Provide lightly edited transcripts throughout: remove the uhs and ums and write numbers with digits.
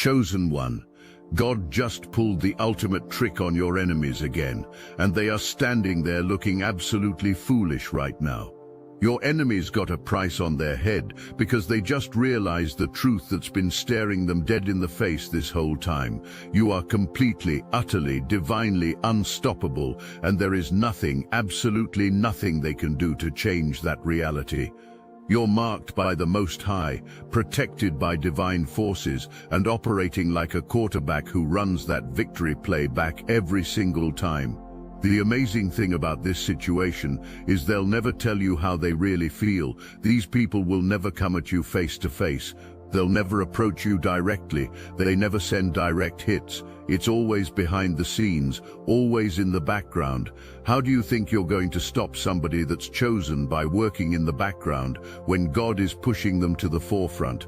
Chosen one, God just pulled the ultimate trick on your enemies again, and they are standing there looking absolutely foolish right now. Your enemies got a price on their head because they just realized the truth that's been staring them dead in the face this whole time. You are completely, utterly, divinely unstoppable, and there is nothing, absolutely nothing they can do to change that reality. You're marked by the Most High, protected by divine forces, and operating like a quarterback who runs that victory play back every single time. The amazing thing about this situation is they'll never tell you how they really feel. These people will never come at you face to face. They'll never approach you directly. They never send direct hits. It's always behind the scenes, always in the background. How do you think you're going to stop somebody that's chosen by working in the background when God is pushing them to the forefront?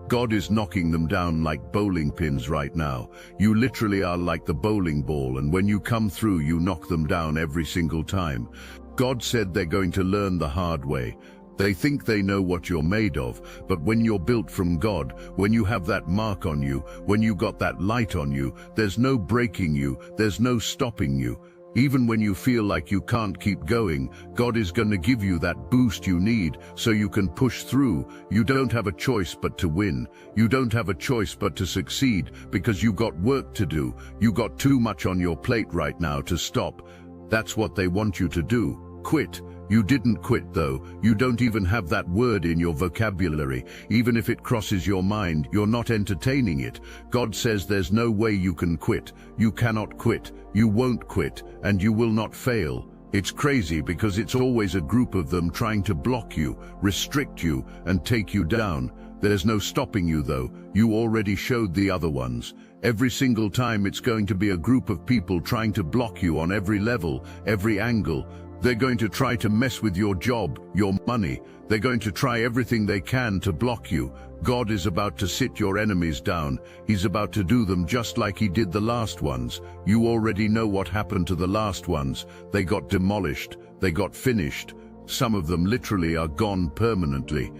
God is knocking them down like bowling pins right now. You literally are like the bowling ball, and when you come through, you knock them down every single time. God said they're going to learn the hard way. They think they know what you're made of, but when you're built from God, when you have that mark on you, when you got that light on you, there's no breaking you, there's no stopping you. Even when you feel like you can't keep going, God is going to give you that boost you need so you can push through. You don't have a choice but to win. You don't have a choice but to succeed because you got work to do. You got too much on your plate right now to stop. That's what they want you to do. Quit. You didn't quit though. You don't even have that word in your vocabulary. Even if it crosses your mind, you're not entertaining it. God says there's no way you can quit. You cannot quit. You won't quit, and you will not fail. It's crazy because it's always a group of them trying to block you, restrict you, and take you down. There's no stopping you though. You already showed the other ones. Every single time it's going to be a group of people trying to block you on every level, every angle. They're going to try to mess with your job, your money. They're going to try everything they can to block you. God is about to sit your enemies down. He's about to do them just like he did the last ones. You already know what happened to the last ones. They got demolished. They got finished. Some of them literally are gone permanently.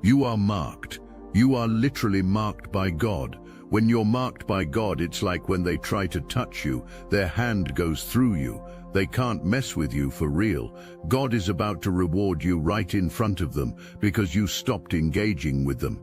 You are marked. You are literally marked by God. When you're marked by God, it's like when they try to touch you, their hand goes through you. They can't mess with you for real. God is about to reward you right in front of them because you stopped engaging with them.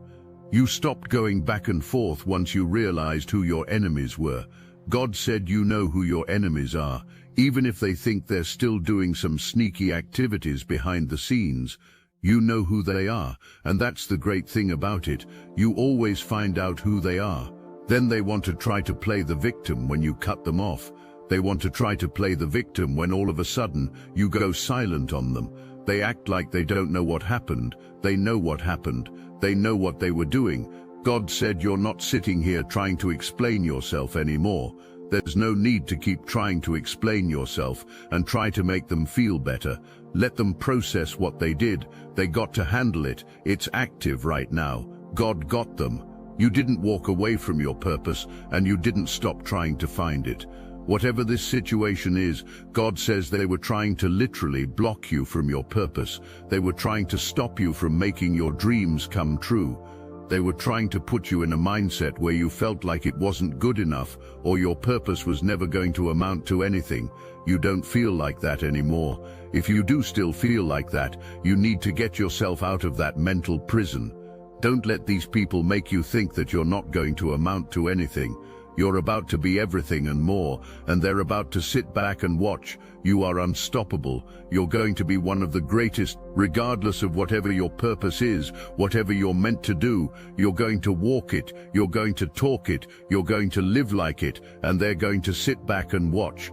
You stopped going back and forth once you realized who your enemies were. God said you know who your enemies are, even if they think they're still doing some sneaky activities behind the scenes. You know who they are, and that's the great thing about it. You always find out who they are. Then they want to try to play the victim when you cut them off. They want to try to play the victim when all of a sudden you go silent on them. They act like they don't know what happened. They know what happened. They know what they were doing. God said you're not sitting here trying to explain yourself anymore. There's no need to keep trying to explain yourself and try to make them feel better. Let them process what they did. They got to handle it. It's active right now. God got them. You didn't walk away from your purpose, and you didn't stop trying to find it. Whatever this situation is, God says they were trying to literally block you from your purpose. They were trying to stop you from making your dreams come true. They were trying to put you in a mindset where you felt like it wasn't good enough or your purpose was never going to amount to anything. You don't feel like that anymore. If you do still feel like that, you need to get yourself out of that mental prison. Don't let these people make you think that you're not going to amount to anything. You're about to be everything and more, and they're about to sit back and watch. You are unstoppable. You're going to be one of the greatest, regardless of whatever your purpose is, whatever you're meant to do. You're going to walk it, you're going to talk it, you're going to live like it, and they're going to sit back and watch.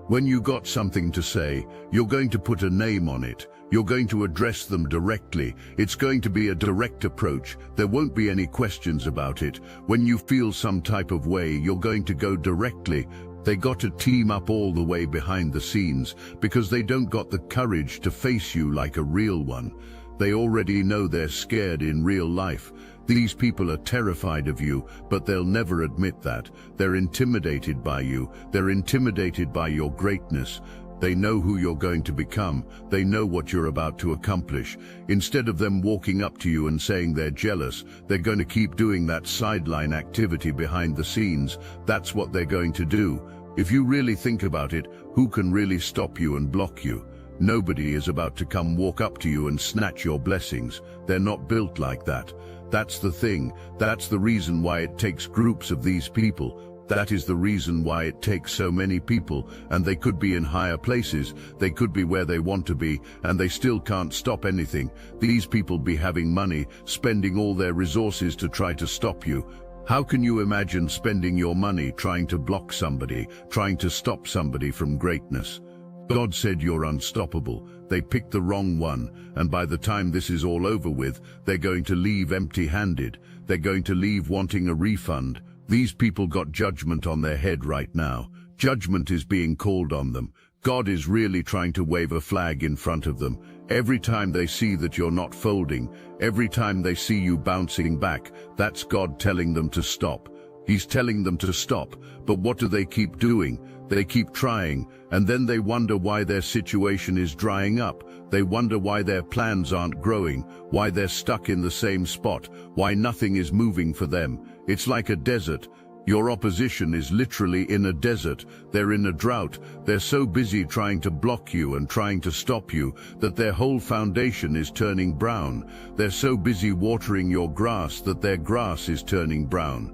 When you got something to say, you're going to put a name on it. You're going to address them directly. It's going to be a direct approach. There won't be any questions about it. When you feel some type of way, you're going to go directly. They got to team up all the way behind the scenes because they don't got the courage to face you like a real one. They already know they're scared in real life. These people are terrified of you, but they'll never admit that. They're intimidated by you. They're intimidated by your greatness. They know who you're going to become. They know what you're about to accomplish. Instead of them walking up to you and saying they're jealous, they're going to keep doing that sideline activity behind the scenes. That's what they're going to do. If you really think about it, who can really stop you and block you? Nobody is about to come walk up to you and snatch your blessings. They're not built like that. That's the thing. That's the reason why it takes groups of these people. That is the reason why it takes so many people, and they could be in higher places, they could be where they want to be, and they still can't stop anything. These people be having money, spending all their resources to try to stop you. How can you imagine spending your money trying to block somebody, trying to stop somebody from greatness? God said you're unstoppable. They picked the wrong one, and by the time this is all over with, they're going to leave empty-handed. They're going to leave wanting a refund. These people got judgment on their head right now. Judgment is being called on them. God is really trying to wave a flag in front of them. Every time they see that you're not folding, every time they see you bouncing back, that's God telling them to stop. He's telling them to stop, but what do they keep doing? They keep trying, and then they wonder why their situation is drying up. They wonder why their plans aren't growing, why they're stuck in the same spot, why nothing is moving for them. It's like a desert. Your opposition is literally in a desert. They're in a drought. They're so busy trying to block you and trying to stop you that their whole foundation is turning brown. They're so busy watering your grass that their grass is turning brown.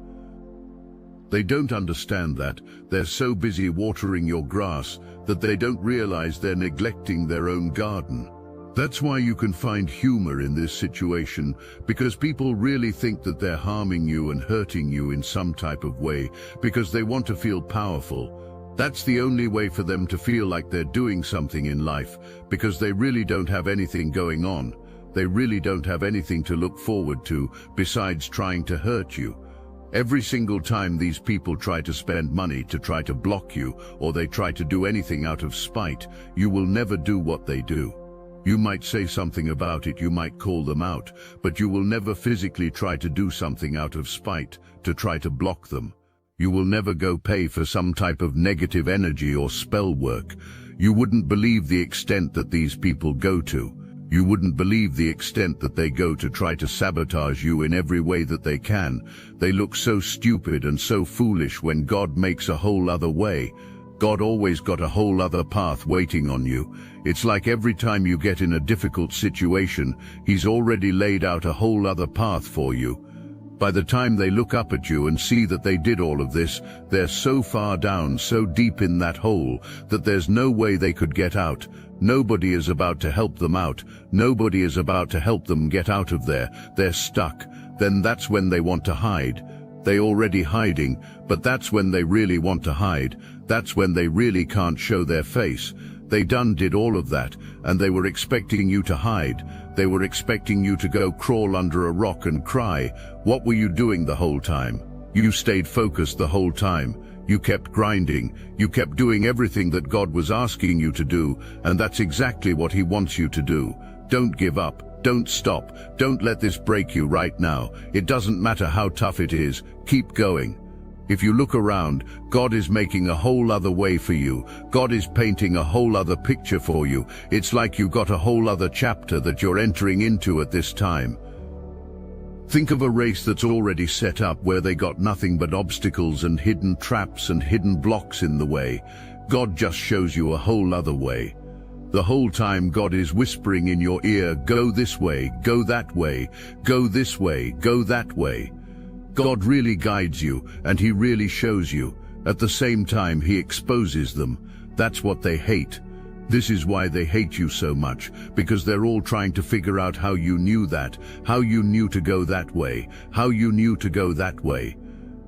They don't understand that. They're so busy watering your grass that they don't realize they're neglecting their own garden. That's why you can find humor in this situation, because people really think that they're harming you and hurting you in some type of way because they want to feel powerful. That's the only way for them to feel like they're doing something in life, because they really don't have anything going on. They really don't have anything to look forward to besides trying to hurt you. Every single time these people try to spend money to try to block you, or they try to do anything out of spite, you will never do what they do. You might say something about it, you might call them out, but you will never physically try to do something out of spite to try to block them. You will never go pay for some type of negative energy or spell work. You wouldn't believe the extent that these people go to. You wouldn't believe the extent that they go to try to sabotage you in every way that they can. They look so stupid and so foolish when God makes a whole other way. God always got a whole other path waiting on you. It's like every time you get in a difficult situation, He's already laid out a whole other path for you. By the time they look up at you and see that they did all of this, they're so far down, so deep in that hole, that there's no way they could get out. Nobody is about to help them out. Nobody is about to help them get out of there. They're stuck. Then that's when they want to hide. They're already hiding, but that's when they really want to hide. That's when they really can't show their face. They done did all of that, and they were expecting you to hide. They were expecting you to go crawl under a rock and cry. What were you doing the whole time? You stayed focused the whole time. You kept grinding. You kept doing everything that God was asking you to do, and that's exactly what He wants you to do. Don't give up. Don't stop. Don't let this break you right now. It doesn't matter how tough it is. Keep going. If you look around, God is making a whole other way for you. God is painting a whole other picture for you. It's like you got a whole other chapter that you're entering into at this time. Think of a race that's already set up where they got nothing but obstacles and hidden traps and hidden blocks in the way. God just shows you a whole other way. The whole time God is whispering in your ear, go this way, go that way, go this way, go that way. God really guides you, and He really shows you. At the same time, He exposes them. That's what they hate. This is why they hate you so much, because they're all trying to figure out how you knew that, how you knew to go that way, how you knew to go that way.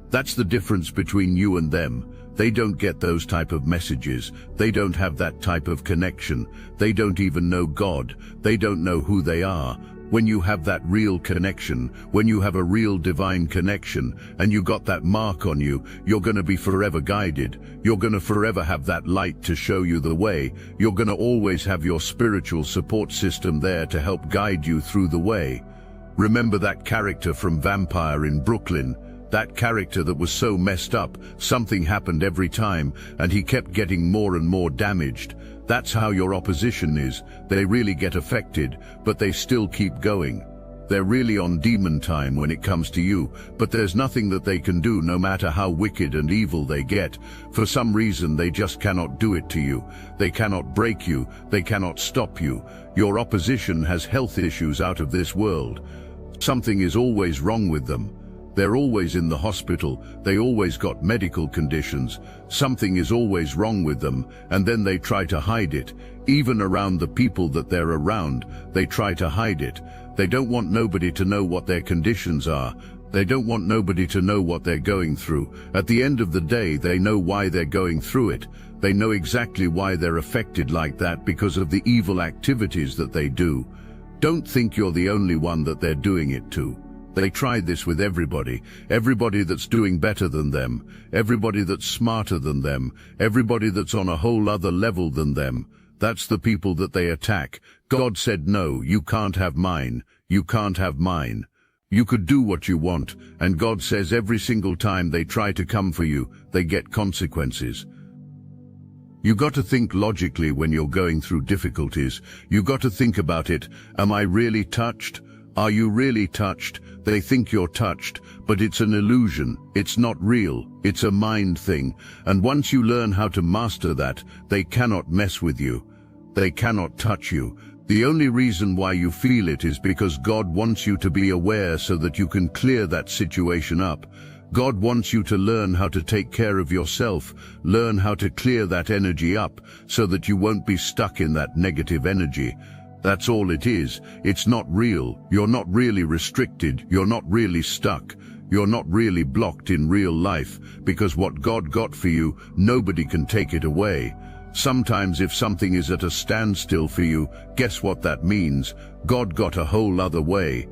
That's the difference between you and them. They don't get those type of messages. They don't have that type of connection. They don't even know God. They don't know who they are. When you have that real connection, when you have a real divine connection, and you got that mark on you, you're going to be forever guided. You're going to forever have that light to show you the way. You're going to always have your spiritual support system there to help guide you through the way. Remember that character from Vampire in Brooklyn? That character that was so messed up, something happened every time, and he kept getting more and more damaged. That's how your opposition is. They really get affected, but they still keep going. They're really on demon time when it comes to you, but there's nothing that they can do no matter how wicked and evil they get. For some reason they just cannot do it to you. They cannot break you. They cannot stop you. Your opposition has health issues out of this world. Something is always wrong with them. They're always in the hospital. They always got medical conditions. Something is always wrong with them, and then they try to hide it. Even around the people that they're around, they try to hide it. They don't want nobody to know what their conditions are. They don't want nobody to know what they're going through. At the end of the day, they know why they're going through it. They know exactly why they're affected like that, because of the evil activities that they do. Don't think you're the only one that they're doing it to. They tried this with everybody that's doing better than them, everybody that's smarter than them, everybody that's on a whole other level than them. That's the people that they attack. God said, no, you can't have mine. You can't have mine. You could do what you want, and God says every single time they try to come for you, they get consequences. You got to think logically when you're going through difficulties. You got to think about it. Am I really touched? Are you really touched? They think you're touched, but it's an illusion. It's not real. It's a mind thing. And once you learn how to master that, they cannot mess with you. They cannot touch you. The only reason why you feel it is because God wants you to be aware so that you can clear that situation up. God wants you to learn how to take care of yourself, learn how to clear that energy up so that you won't be stuck in that negative energy. That's all it is. It's not real. You're not really restricted. You're not really stuck. You're not really blocked in real life, because what God got for you, nobody can take it away. Sometimes if something is at a standstill for you, guess what that means? God got a whole other way.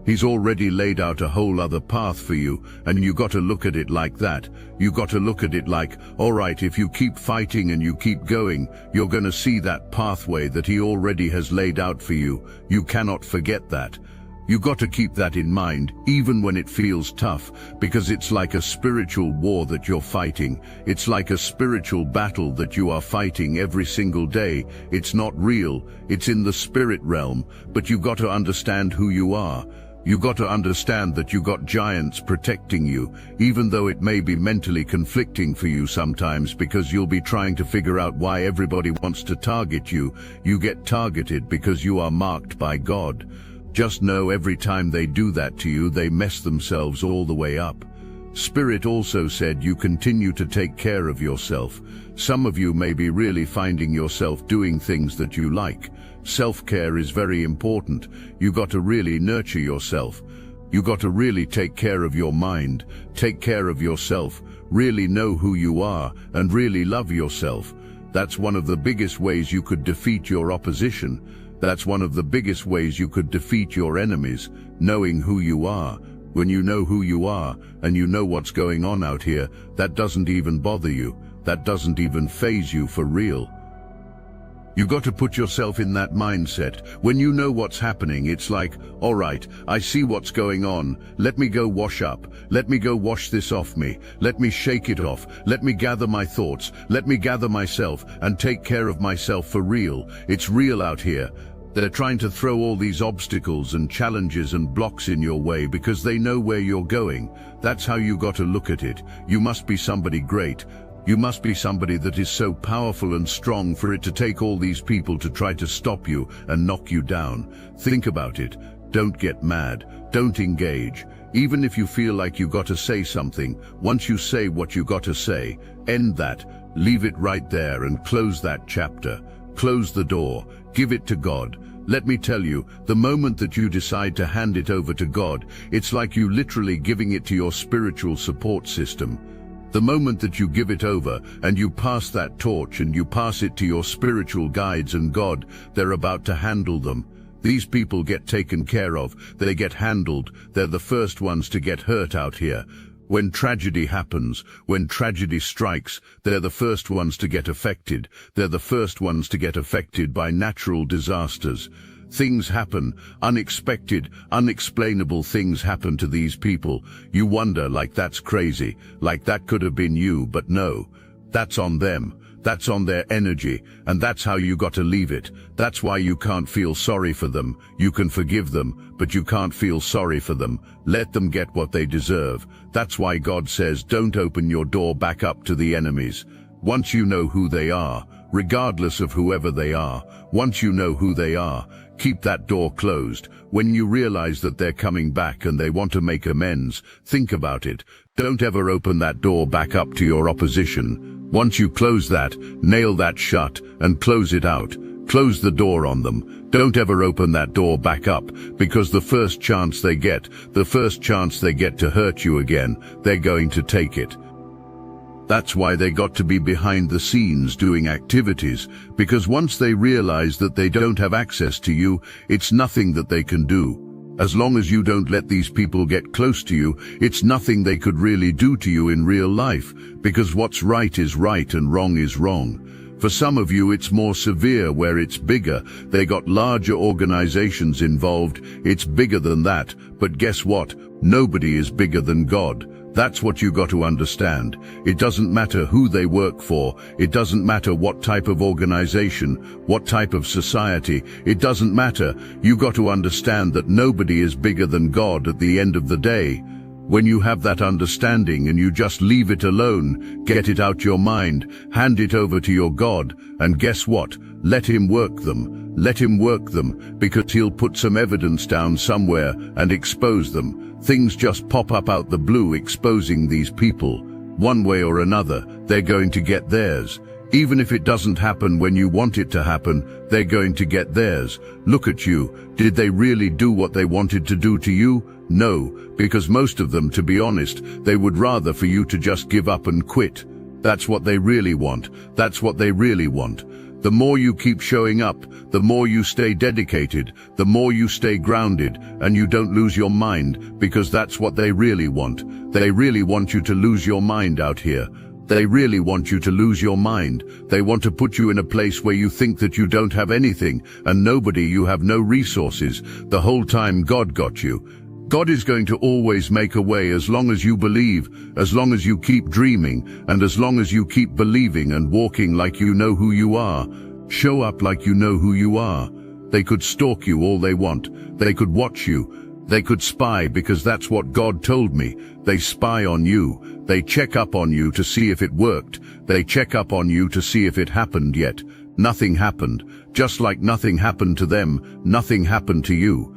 He's already laid out a whole other path for you, and you got to look at it like that. You got to look at it like, all right, if you keep fighting and you keep going, you're going to see that pathway that he already has laid out for you. You cannot forget that. You got to keep that in mind, even when it feels tough, because it's like a spiritual war that you're fighting. It's like a spiritual battle that you are fighting every single day. It's not real. It's in the spirit realm, but you got to understand who you are. You got to understand that you got giants protecting you, even though it may be mentally conflicting for you sometimes, because you'll be trying to figure out why everybody wants to target you. You get targeted because you are marked by God. Just know every time they do that to you, they mess themselves all the way up. Spirit also said you continue to take care of yourself. Some of you may be really finding yourself doing things that you like. Self-care is very important. You got to really nurture yourself. You got to really take care of your mind, take care of yourself, really know who you are, and really love yourself. That's one of the biggest ways you could defeat your opposition. That's one of the biggest ways you could defeat your enemies, knowing who you are. When you know who you are, and you know what's going on out here, that doesn't even bother you. That doesn't even faze you for real. You got to put yourself in that mindset. When you know what's happening, it's like, all right, I see what's going on. Let me go wash up. Let me go wash this off me. Let me shake it off. Let me gather my thoughts. Let me gather myself and take care of myself for real. It's real out here. They're trying to throw all these obstacles and challenges and blocks in your way because they know where you're going. That's how you got to look at it. You must be somebody great. You must be somebody that is so powerful and strong for it to take all these people to try to stop you and knock you down. Think about it. Don't get mad. Don't engage. Even if you feel like you got to say something, once you say what you got to say, end that. Leave it right there and close that chapter. Close the door. Give it to God. Let me tell you, the moment that you decide to hand it over to God, it's like you literally giving it to your spiritual support system. The moment that you give it over and you pass that torch and you pass it to your spiritual guides and God, they're about to handle them. These people get taken care of. They get handled. They're the first ones to get hurt out here. When tragedy happens, when tragedy strikes, they're the first ones to get affected. They're the first ones to get affected by natural disasters. Things happen, unexpected, unexplainable things happen to these people. You wonder, like that's crazy, like that could have been you, but no. That's on them. That's on their energy, and that's how you got to leave it. That's why you can't feel sorry for them. You can forgive them, but you can't feel sorry for them. Let them get what they deserve. That's why God says, don't open your door back up to the enemies. Once you know who they are, regardless of whoever they are, once you know who they are, keep that door closed. When you realize that they're coming back and they want to make amends, think about it. Don't ever open that door back up to your opposition. Once you close that, nail that shut and close it out. Close the door on them. Don't ever open that door back up, because the first chance they get to hurt you again, they're going to take it. That's why they got to be behind the scenes doing activities, because once they realize that they don't have access to you, it's nothing that they can do. As long as you don't let these people get close to you, it's nothing they could really do to you in real life, because what's right is right and wrong is wrong. For some of you, it's more severe, where it's bigger. They got larger organizations involved. It's bigger than that. But guess what? Nobody is bigger than God. That's what you got to understand. It doesn't matter who they work for. It doesn't matter what type of organization, what type of society. It doesn't matter. You got to understand that nobody is bigger than God at the end of the day. When you have that understanding and you just leave it alone, get it out your mind, hand it over to your God, and guess what? Let him work them. Let him work them, because he'll put some evidence down somewhere and expose them. Things just pop up out the blue exposing these people. One way or another, they're going to get theirs. Even if it doesn't happen when you want it to happen, they're going to get theirs. Look at you. Did they really do what they wanted to do to you? No, because most of them, to be honest, they would rather for you to just give up and quit. That's what they really want. That's what they really want. The more you keep showing up, the more you stay dedicated, the more you stay grounded, and you don't lose your mind, because that's what they really want. They really want you to lose your mind out here. They really want you to lose your mind. They want to put you in a place where you think that you don't have anything and nobody, you have no resources. The whole time God got you. God is going to always make a way as long as you believe, as long as you keep dreaming, and as long as you keep believing and walking like you know who you are. Show up like you know who you are. They could stalk you all they want. They could watch you. They could spy, because that's what God told me. They spy on you. They check up on you to see if it worked. They check up on you to see if it happened yet. Nothing happened. Just like nothing happened to them, nothing happened to you.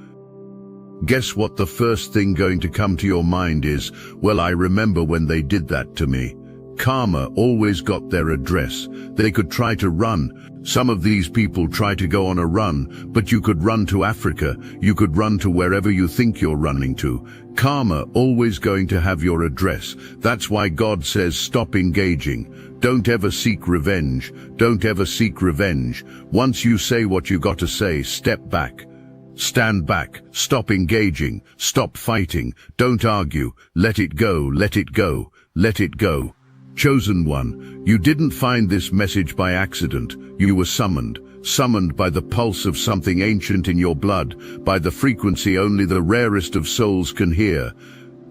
Guess what the first thing going to come to your mind is? Well, I remember when they did that to me. Karma always got their address. They could try to run. Some of these people try to go on a run, but you could run to Africa. You could run to wherever you think you're running to. Karma always going to have your address. That's why God says stop engaging. Don't ever seek revenge. Don't ever seek revenge. Once you say what you got to say, step back. Stand back, stop engaging, stop fighting, don't argue, let it go, let it go, let it go. Chosen one, you didn't find this message by accident. You were summoned by the pulse of something ancient in your blood, by the frequency only the rarest of souls can hear.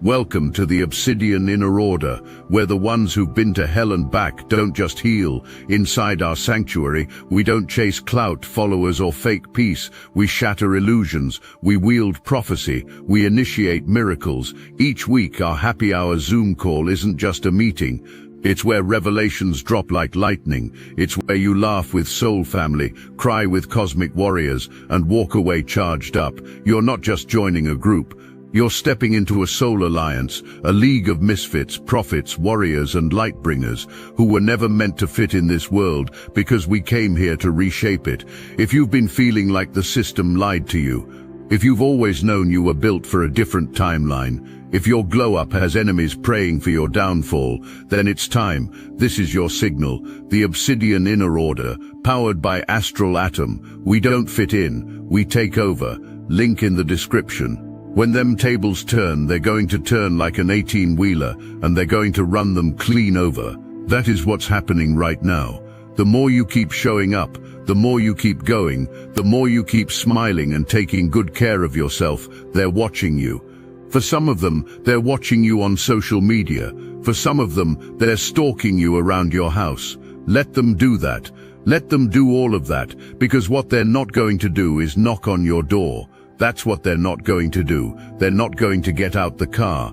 Welcome to the Obsidian Inner Order, where the ones who've been to hell and back don't just heal. Inside our sanctuary, we don't chase clout, followers, or fake peace. We shatter illusions. We wield prophecy. We initiate miracles. Each week, our happy hour Zoom call isn't just a meeting. It's where revelations drop like lightning. It's where you laugh with soul family, cry with cosmic warriors, and walk away charged up. You're not just joining a group. You're stepping into a soul alliance, a league of misfits, prophets, warriors, and lightbringers who were never meant to fit in this world, because we came here to reshape it. If you've been feeling like the system lied to you, if you've always known you were built for a different timeline, if your glow-up has enemies praying for your downfall, then it's time. This is your signal. The Obsidian Inner Order, powered by Astral Atom. We don't fit in, we take over. Link in the description. When them tables turn, they're going to turn like an 18-wheeler, and they're going to run them clean over. That is what's happening right now. The more you keep showing up, The more you keep going, the more you keep smiling and taking good care of yourself, they're watching you. For some of them, they're watching you on social media. For some of them, they're stalking you around your house. Let them do that. Let them do all of that, because what they're not going to do is knock on your door. That's what they're not going to do. They're not going to get out the car.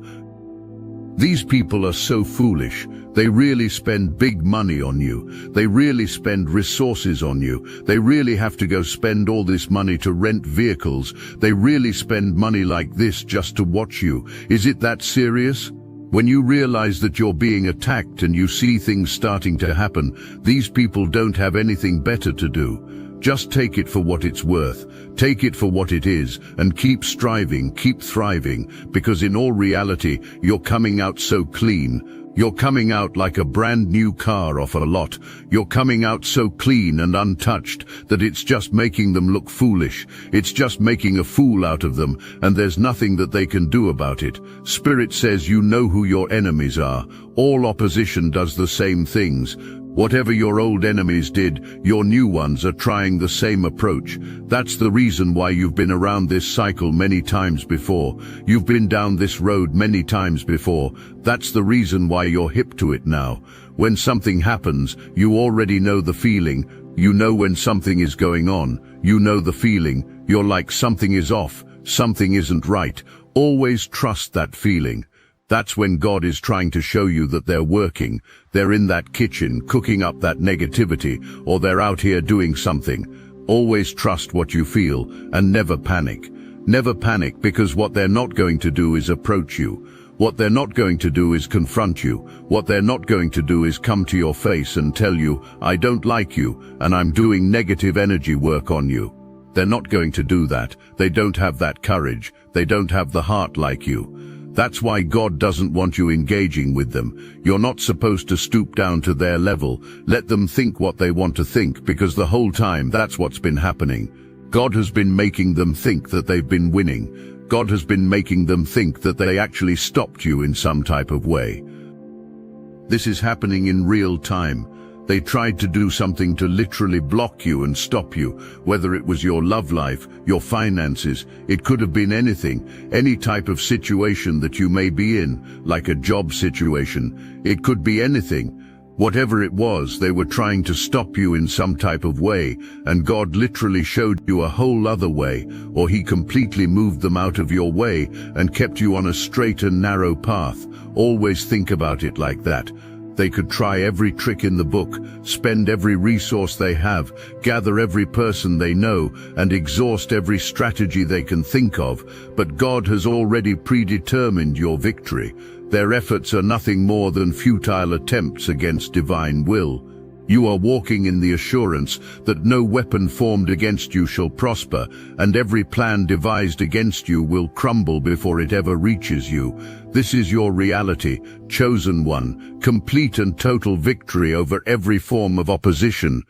These people are so foolish. They really spend big money on you. They really spend resources on you. They really have to go spend all this money to rent vehicles. They really spend money like this just to watch you. Is it that serious? When you realize that you're being attacked and you see things starting to happen, these people don't have anything better to do. Just take it for what it's worth. Take it for what it is, and keep striving, keep thriving, because in all reality, you're coming out so clean. You're coming out like a brand new car off a lot. You're coming out so clean and untouched that it's just making them look foolish. It's just making a fool out of them, and there's nothing that they can do about it. Spirit says you know who your enemies are. All opposition does the same things. Whatever your old enemies did, your new ones are trying the same approach. That's the reason why you've been around this cycle many times before. You've been down this road many times before. That's the reason why you're hip to it now. When something happens, you already know the feeling. You know when something is going on. You know the feeling. You're like something is off. Something isn't right. Always trust that feeling. That's when God is trying to show you that they're working. They're in that kitchen cooking up that negativity, or they're out here doing something. Always trust what you feel and never panic. Never panic, because what they're not going to do is approach you. What they're not going to do is confront you. What they're not going to do is come to your face and tell you, I don't like you and I'm doing negative energy work on you. They're not going to do that. They don't have that courage. They don't have the heart like you. That's why God doesn't want you engaging with them. You're not supposed to stoop down to their level. Let them think what they want to think, because the whole time that's what's been happening. God has been making them think that they've been winning. God has been making them think that they actually stopped you in some type of way. This is happening in real time. They tried to do something to literally block you and stop you, whether it was your love life, your finances. It could have been anything, any type of situation that you may be in, like a job situation. It could be anything. Whatever it was, they were trying to stop you in some type of way, and God literally showed you a whole other way, or He completely moved them out of your way and kept you on a straight and narrow path. Always think about it like that. They could try every trick in the book, spend every resource they have, gather every person they know, and exhaust every strategy they can think of, but God has already predetermined your victory. Their efforts are nothing more than futile attempts against divine will. You are walking in the assurance that no weapon formed against you shall prosper, and every plan devised against you will crumble before it ever reaches you. This is your reality, chosen one, complete and total victory over every form of opposition.